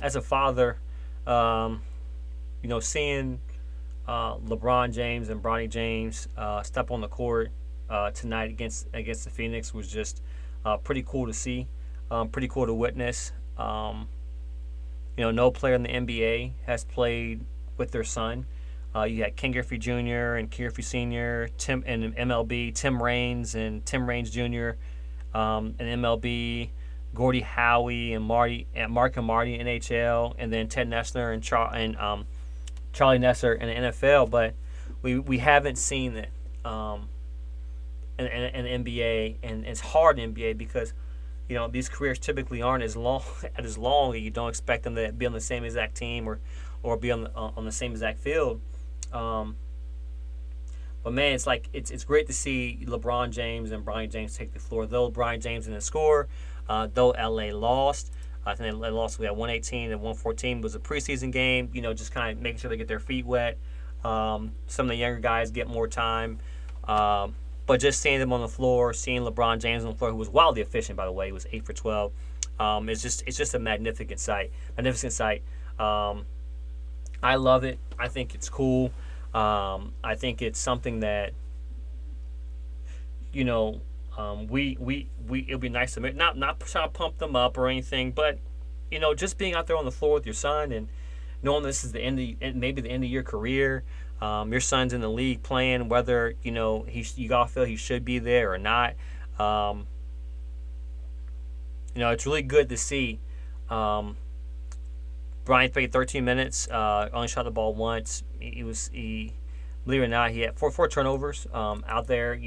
as a father, um, seeing LeBron James and Bronny James step on the court tonight against the Phoenix was just pretty cool to see, pretty cool to witness. No player in the NBA has played with their son. You had Ken Griffey Jr. and Ken Griffey Sr., Tim and MLB, Tim Raines and Tim Raines Jr. And MLB, Gordie Howe and Mark and Marty in NHL, and then Ted Nessler and Charlie Nessler in the NFL. But we haven't seen it in the NBA, and it's hard in the NBA because these careers typically aren't as long as long, and you don't expect them to be on the same exact team or be on the same exact field. Um, but man, it's great to see LeBron James and Bronny James take the floor. Though Bronny James didn't score, though LA lost. I think they lost. We had 118 and 114 was a preseason game. Just kind of making sure they get their feet wet. Some of the younger guys get more time. But just seeing them on the floor, seeing LeBron James on the floor, who was wildly efficient, by the way, he was 8 for 12. It's just a magnificent sight. Magnificent sight. I love it. I think it's cool. I think it's something that we it'll be nice to make, not trying to pump them up or anything, but just being out there on the floor with your son and knowing this is the maybe the end of your career. Your son's in the league playing, whether you all feel he should be there or not. It's really good to see. Brian played 13 minutes, only shot the ball once. He believe it or not, he had four turnovers out there.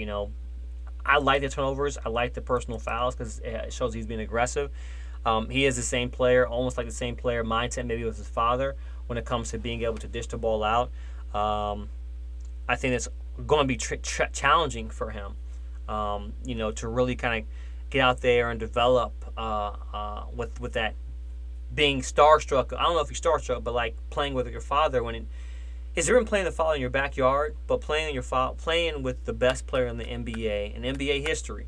I like the turnovers. I like the personal fouls because it shows he's being aggressive. He is the same player, almost like the same player mindset maybe with his father when it comes to being able to dish the ball out. I think it's going to be challenging for him, to really kind of get out there and develop with that being starstruck. I don't know if you're starstruck, but like playing with your father is different playing the father in your backyard, but playing with the best player in the NBA in NBA history,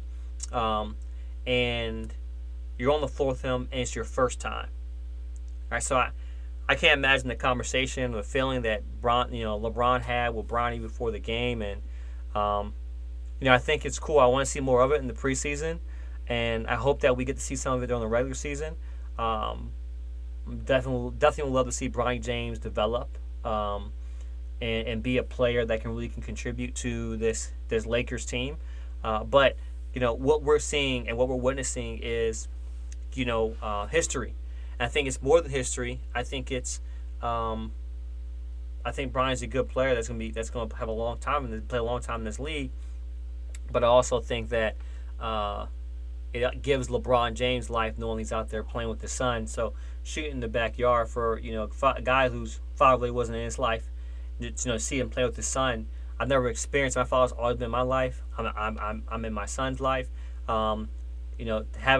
and you're on the floor with him, and it's your first time. All right, so I can't imagine the conversation, the feeling that LeBron had with Bronny before the game, and I think it's cool. I want to see more of it in the preseason, and I hope that we get to see some of it during the regular season. Definitely would love to see Bronny James develop and be a player that can contribute to this Lakers team. But what we're seeing and what we're witnessing is history. And I think it's more than history. I think it's I think Bronny's a good player that's gonna have a long time and play a long time in this league. But I also think that it gives LeBron James life knowing he's out there playing with his son. So shooting in the backyard for a guy whose father really wasn't in his life, see him play with his son. I've never experienced. My father's always been in my life. I'm in my son's life. Having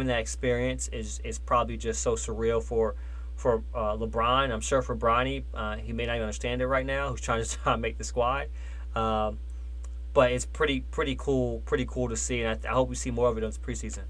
that experience is probably just so surreal for LeBron. I'm sure for Bronny, he may not even understand it right now. Who's trying to make the squad. But it's pretty cool to see, and I hope we see more of it in this preseason.